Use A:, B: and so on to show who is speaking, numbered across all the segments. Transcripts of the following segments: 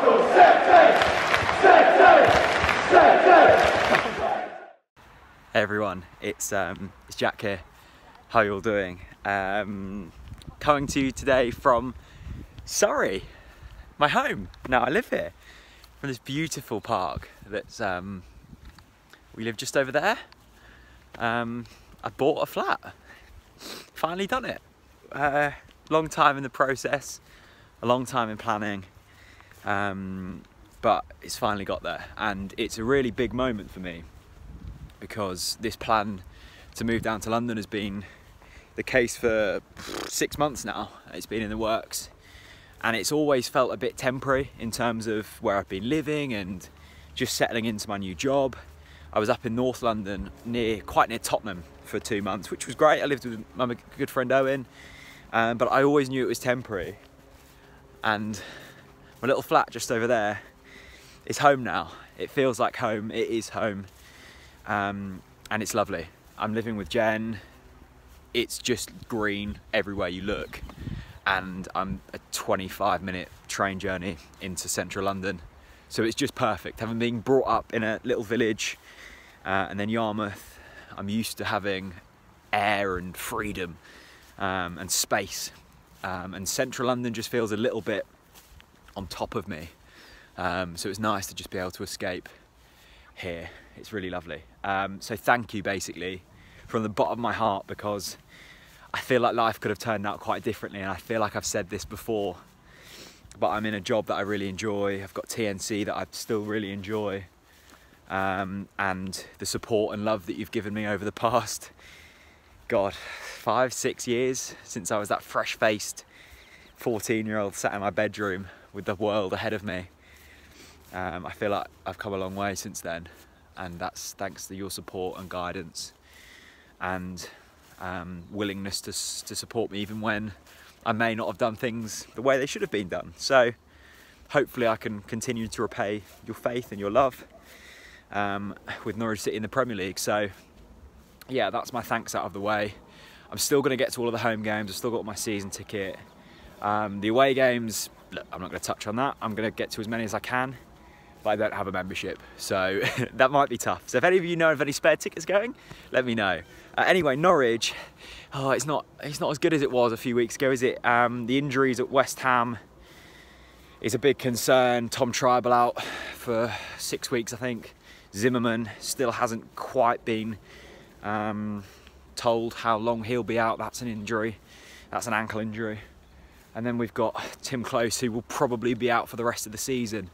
A: Hey everyone, it's Jack here. How you all doing? Coming to you today from Surrey, my home. Now I live here, from this beautiful park that's we live just over there. I bought a flat. Finally done it. Long time in the process, a long time in planning, but it's finally got there, and it's a really big moment for me because this plan to move down to London has been the case for 6 months now. It's been in the works, and it's always felt a bit temporary in terms of where I've been living and just settling into my new job. I was up in North London, quite near Tottenham for 2 months, which was great. I lived with my good friend Owen, but I always knew it was temporary. And my little flat just over there is home now. It feels like home, it is home, and it's lovely. I'm living with Jen. It's just green everywhere you look, and I'm a 25-minute train journey into central London. So it's just perfect. Having been brought up in a little village and then Yarmouth, I'm used to having air and freedom and space. And central London just feels a little bit on top of me. So it's nice to just be able to escape here. It's really lovely. So thank you basically from the bottom of my heart, because I feel like life could have turned out quite differently, and I feel like I've said this before, but I'm in a job that I really enjoy. I've got TNC that I still really enjoy, and the support and love that you've given me over the past, God, 5-6 years since I was that fresh-faced 14-year-old sat in my bedroom with the world ahead of me. I feel like I've come a long way since then, and that's thanks to your support and guidance and willingness to support me even when I may not have done things the way they should have been done. So hopefully I can continue to repay your faith and your love with Norwich City in the Premier League. So yeah, that's my thanks out of the way. I'm still going to get to all of the home games. I've still got my season ticket. The away games, look, I'm not going to touch on that. I'm going to get to as many as I can, but I don't have a membership, so that might be tough. So if any of you know of any spare tickets going, let me know. Anyway, Norwich, oh, it's not as good as it was a few weeks ago, is it? The injuries at West Ham is a big concern. Tom Tribal out for 6 weeks, I think. Zimmerman still hasn't quite been told how long he'll be out. That's an injury. That's an ankle injury. And then we've got Tim Close, who will probably be out for the rest of the season,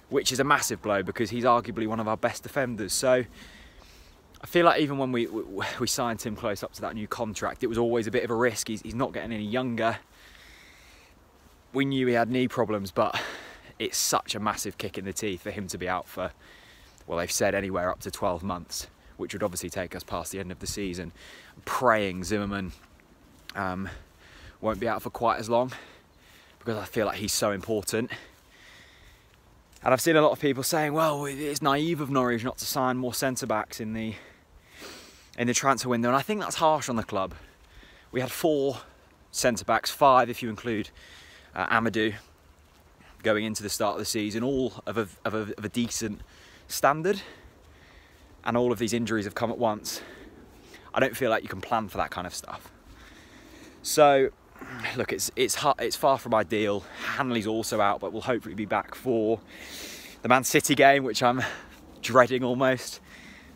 A: which is a massive blow because he's arguably one of our best defenders. So I feel like even when we signed Tim Close up to that new contract, it was always a bit of a risk. He's not getting any younger. We knew he had knee problems, but it's such a massive kick in the teeth for him to be out for, well, they've said anywhere up to 12 months, which would obviously take us past the end of the season. I'm praying Zimmerman won't be out for quite as long, because I feel like he's so important. And I've seen a lot of people saying, well, it's naive of Norwich not to sign more centre-backs in the transfer window, and I think that's harsh on the club. We had 4 centre-backs, 5 if you include Amadou, going into the start of the season, all of a decent standard, and all of these injuries have come at once. I don't feel like you can plan for that kind of stuff. So look, it's far from ideal. Hanley's also out, but will hopefully be back for the Man City game, which I'm dreading almost.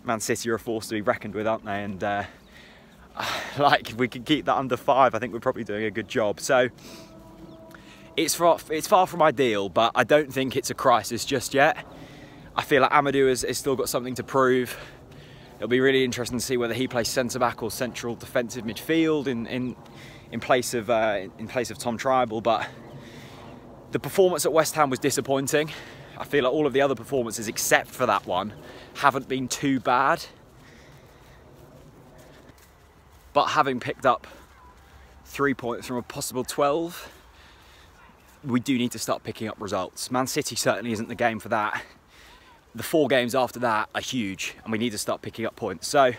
A: Man City are a force to be reckoned with, aren't they? And like, if we could keep that under 5, I think we're probably doing a good job. So it's far from ideal, but I don't think it's a crisis just yet. I feel like Amadou has still got something to prove. It'll be really interesting to see whether he plays centre-back or central defensive midfield in place of Tom Tribal. But the performance at West Ham was disappointing. I feel like all of the other performances except for that one haven't been too bad. But having picked up 3 points from a possible 12, we do need to start picking up results. Man City certainly isn't the game for that. The 4 games after that are huge, and we need to start picking up points. So,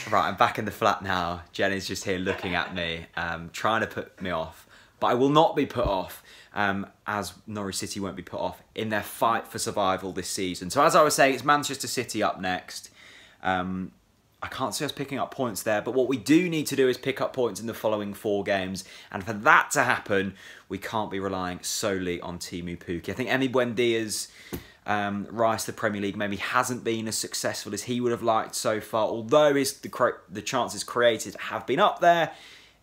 A: right, I'm back in the flat now. Jen is just here looking at me, trying to put me off. but I will not be put off, as Norwich City won't be put off in their fight for survival this season. So as I was saying, it's Manchester City up next. I can't see us picking up points there, but what we do need to do is pick up points in the following 4 games. And for that to happen, we can't be relying solely on Teemu Pukki. I think Emi Buendia's rise to the Premier League maybe hasn't been as successful as he would have liked so far. Although the chances created have been up there,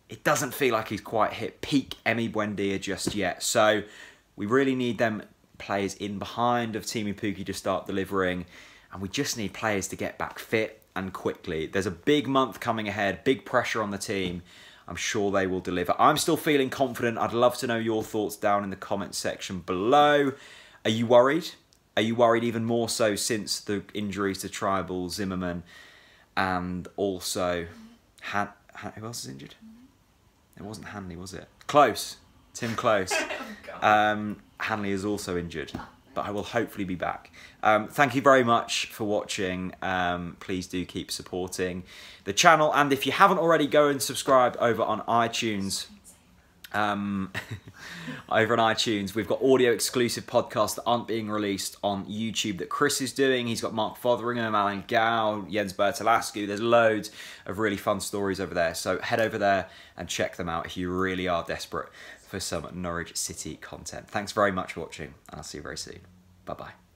A: it doesn't feel like he's quite hit peak Emi Buendia just yet. So we really need them players in behind of Teemu Pukki to start delivering. And we just need players to get back fit and quickly. There's a big month coming ahead, big pressure on the team. I'm sure they will deliver. I'm still feeling confident. I'd love to know your thoughts down in the comments section below. Are you worried? Are you worried even more so since the injuries to Tribal, Zimmerman, and also who else is injured? It wasn't Hanley, was it? Close. Tim Close. Hanley is also injured, but I will hopefully be back. Thank you very much for watching. Please do keep supporting the channel. And if you haven't already, go and subscribe over on iTunes. Over on iTunes, we've got audio exclusive podcasts that aren't being released on YouTube that Chris is doing. He's got Mark Fotheringham, Alan Gow, Jens Bertolascu. There's loads of really fun stories over there. So head over there and check them out if you really are desperate for some Norwich City content. Thanks very much for watching, and I'll see you very soon. Bye-bye.